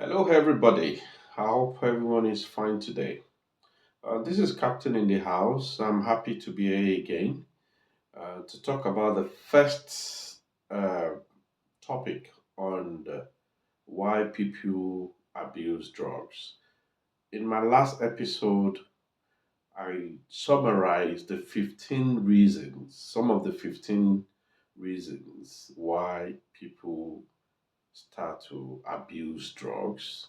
Hello, everybody. I hope everyone is fine today. This is Captain in the house. I'm happy to be here again to talk about the first topic on why people abuse drugs. In my last episode, I summarized the 15 reasons, some of the 15 reasons why people start to abuse drugs.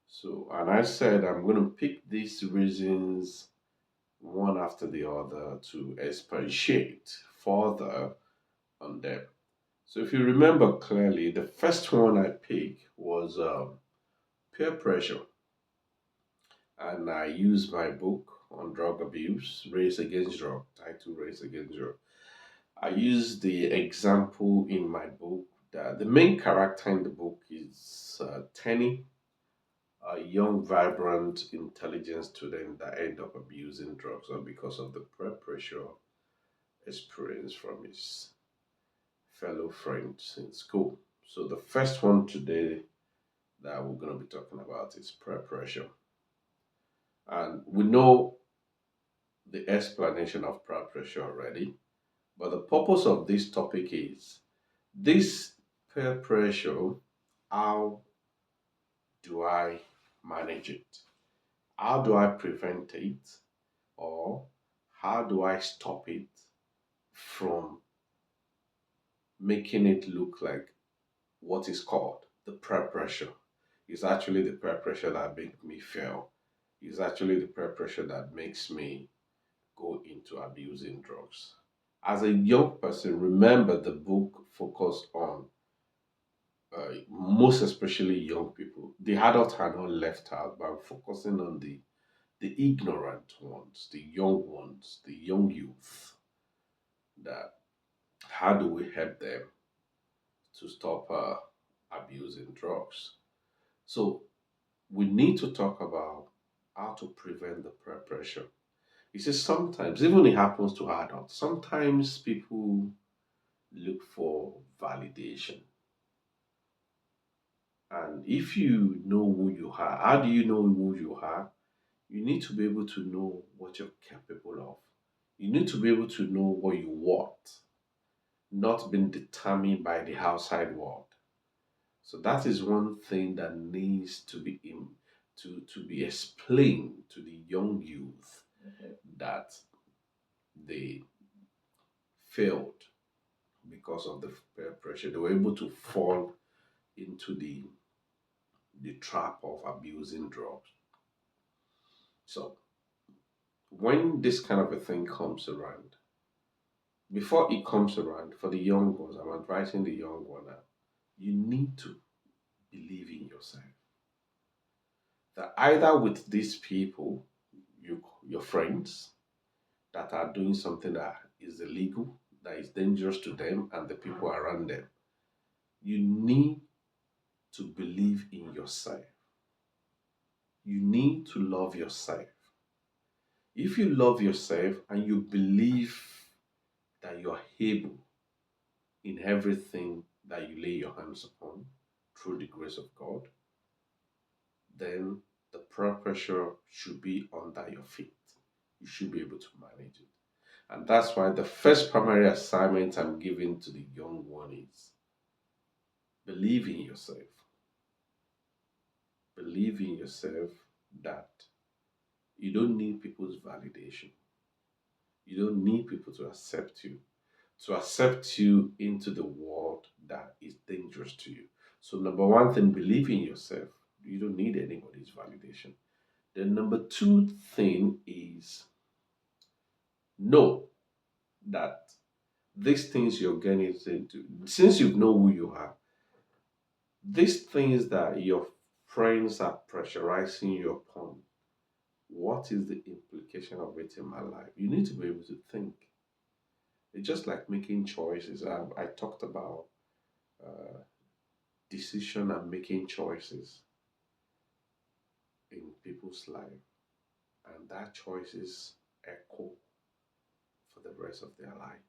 So, and I said I'm going to pick these reasons one after the other to expatiate further on them. So, if you remember clearly, the first one I picked was peer pressure, and I used my book on drug abuse, Race Against Drug, title Race Against Drug. I used the example in my book that the main character in the book is Teni, a young, vibrant, intelligent student that end up abusing drugs or because of the peer pressure experienced from his fellow friends in school. So the first one today that we're going to be talking about is peer pressure. And we know the explanation of peer pressure already, but the purpose of this topic is this peer pressure, how do I manage it? How do I prevent it? Or how do I stop it from making it look like what is called the peer pressure? It's actually the peer pressure that makes me fail. It's actually the peer pressure that makes me go into abusing drugs. As a young person, remember the book focused on most especially young people. The adults are not left out, but I'm focusing on the ignorant ones, the young youth. That how do we help them to stop abusing drugs? So we need to talk about how to prevent the peer pressure. You see, sometimes, even it happens to adults, sometimes people look for validation. And if you know who you are, how do you know who you are? You need to be able to know what you're capable of. You need to be able to know what you want, not being determined by the outside world. So that is one thing that needs to be to be explained to the young youth that they failed because of the peer pressure. They were able to fall into the trap of abusing drugs. So when this kind of a thing comes around, before it comes around for the young ones, I'm advising the young one now, you need to believe in yourself. That either with these people, your friends, that are doing something that is illegal, that is dangerous to them and the people around them. You need to believe in yourself. You need to love yourself. If you love yourself and you believe that you are able in everything that you lay your hands upon through the grace of God, then the peer pressure should be under your feet. You should be able to manage it. And that's why the first primary assignment I'm giving to the young one is believe in yourself. Believe in yourself that you don't need people's validation. You don't need people to accept you into the world that is dangerous to you. So, number one thing, believe in yourself. You don't need anybody's validation. The number two thing is know that these things you're getting into, since you know who you are, these things that your friends are pressurizing you upon, what is the implication of it in my life? You need to be able to think. It's just like making choices. I talked about uh, decision and making choices in people's life, and that choices echo for the rest of their life.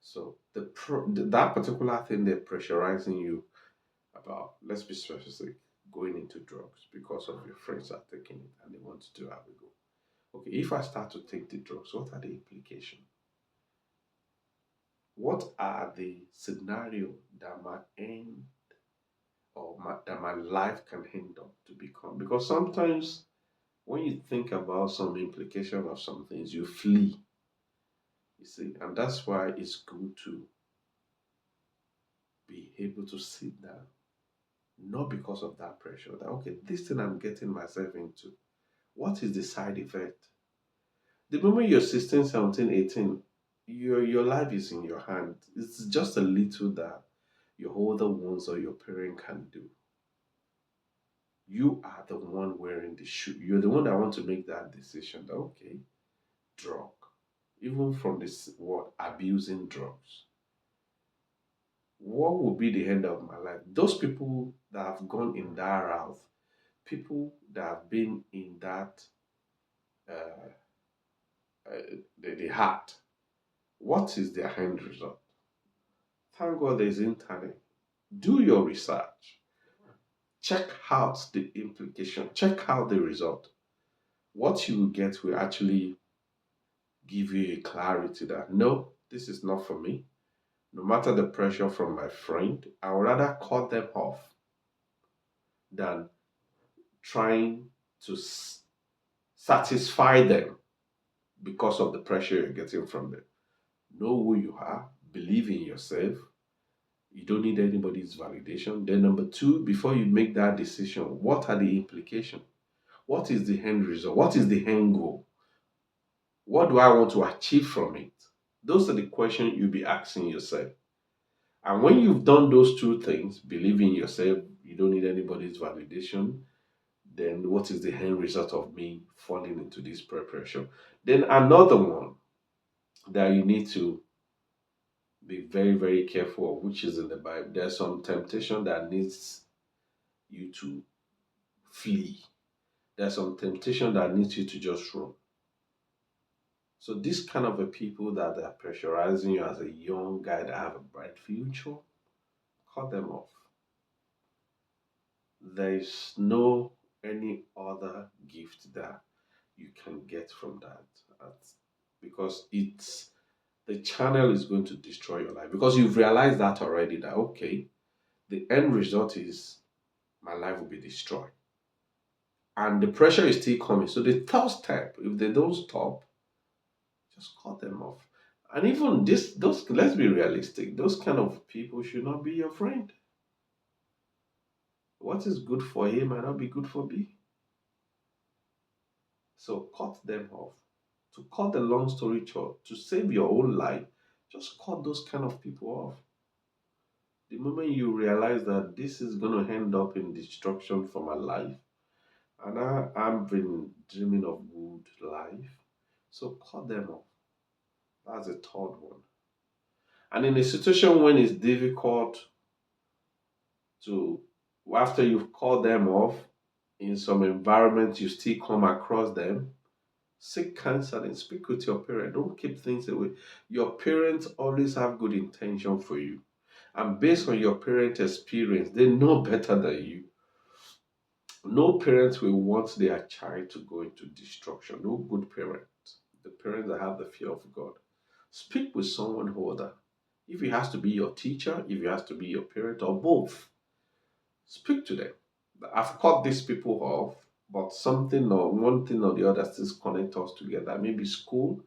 So that particular thing they're pressurizing you about, let's be specific. going into drugs because of your friends are taking it and they want to have a go. Okay, if I start to take the drugs, what are the implications? What are the scenario that my end that my life can end up to become? Because sometimes when you think about some implication of some things, you flee. You see, and that's why it's good to be able to sit down, not because of that pressure. That okay, this thing I'm getting myself into. What is the side effect? The moment you're 16, 17, 18, your life is in your hand. It's just a little that your older ones or your parent can do. You are the one wearing the shoe. You're the one that want to make that decision. That okay, drug, even from this word abusing drugs. What will be the end of my life? Those people that have gone in that route, people that have been in that uh, the heart. What is their end result? Thank God there's internet. Do your research. Check out the implication. Check out the result. What you will get will actually give you a clarity that no, this is not for me. No matter the pressure from my friend, I would rather cut them off than trying to satisfy them because of the pressure you're getting from them. Know who you are, believe in yourself. You don't need anybody's validation. Then, number two, before you make that decision, what are the implications? What is the end result? What is the end goal? What do I want to achieve from it? Those are the questions you'll be asking yourself. And when you've done those two things, believe in yourself, you don't need anybody's validation, then what is the end result of me falling into this peer pressure? Then another one that you need to be very, very careful of, which is in the Bible. There's some temptation that needs you to flee. There's some temptation that needs you to just run. So this kind of a people that are pressurizing you as a young guy that have a bright future, cut them off. There is no any other gift that you can get from that. Because it's the channel is going to destroy your life because you've realized that already that okay, the end result is my life will be destroyed. And the pressure is still coming. So the third step, if they don't stop, just cut them off. And even this, those, let's be realistic, those kind of people should not be your friend. What is good for A might not be good for B. So cut them off. To cut the long story short, to save your own life, just cut those kind of people off. The moment you realize that this is going to end up in destruction for my life, and I've been dreaming of good life, so cut them off. That's the third one. And in a situation when it's difficult to, after you've cut them off, in some environment you still come across them, seek counseling, speak with your parent. Don't keep things away. Your parents always have good intention for you. And based on your parent experience, they know better than you. No parent will want their child to go into destruction. No good parent. The parents that have the fear of God. Speak with someone older. If it has to be your teacher, if it has to be your parent, or both, speak to them. I've cut these people off, but something or one thing or the other still connect us together. Maybe school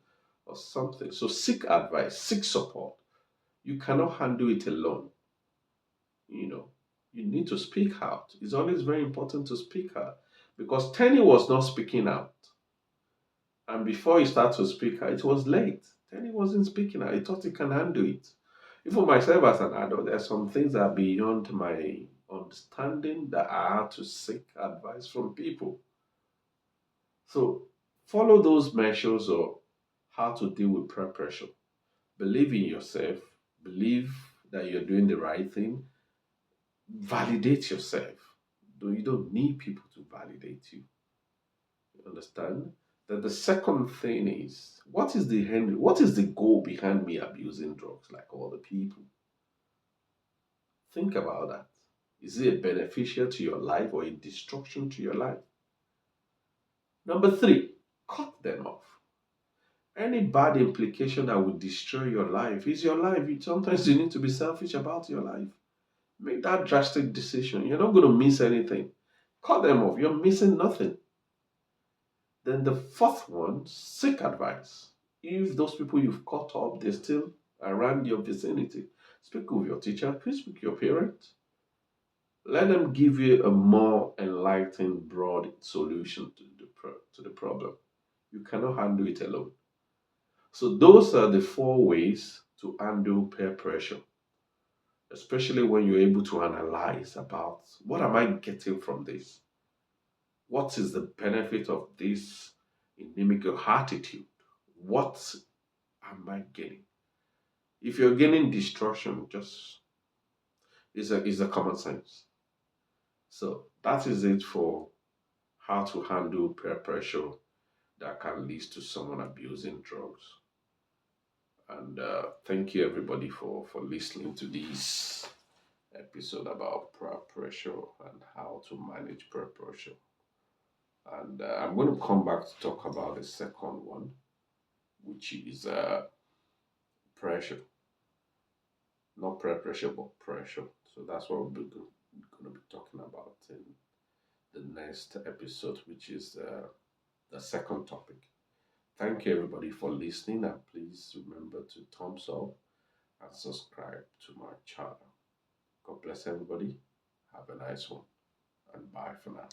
or something. So seek advice, seek support. You cannot handle it alone. You know, you need to speak out. It's always very important to speak out because Teni was not speaking out. And before he started to speak out, it was late. Teni wasn't speaking out. He thought he can handle it. Even myself as an adult, there are some things that are beyond my understanding that I have to seek advice from people. So follow those measures of how to deal with peer pressure. Believe in yourself. Believe that you're doing the right thing. Validate yourself. Though you don't need people to validate you. You understand? Then the second thing is what is the end, what is the goal behind me abusing drugs like all the people? Think about that. Is it a beneficial to your life or a destruction to your life? Number three, cut them off. Any bad implication that would destroy your life is your life. Sometimes you need to be selfish about your life. Make that drastic decision. You're not going to miss anything. Cut them off. You're missing nothing. Then the fourth one, seek advice. If those people you've cut off, they're still around your vicinity, speak with your teacher, please speak with your parents. Let them give you a more enlightened, broad solution to the problem. You cannot handle it alone. So those are the four ways to handle peer pressure, especially when you're able to analyze about what am I getting from this? What is the benefit of this inimical attitude? What am I getting? If you're getting destruction, just is a common sense. So that is it for how to handle peer pressure that can lead to someone abusing drugs. And thank you everybody for listening to this episode about peer pressure and how to manage peer pressure. And I'm going to come back to talk about the second one, which is pressure, not peer pressure, but pressure. So that's what we're going to be talking about in the next episode, which is the second topic. Thank you everybody for listening, and please remember to thumbs up and subscribe to my channel. God bless everybody. Have a nice one, and bye for now.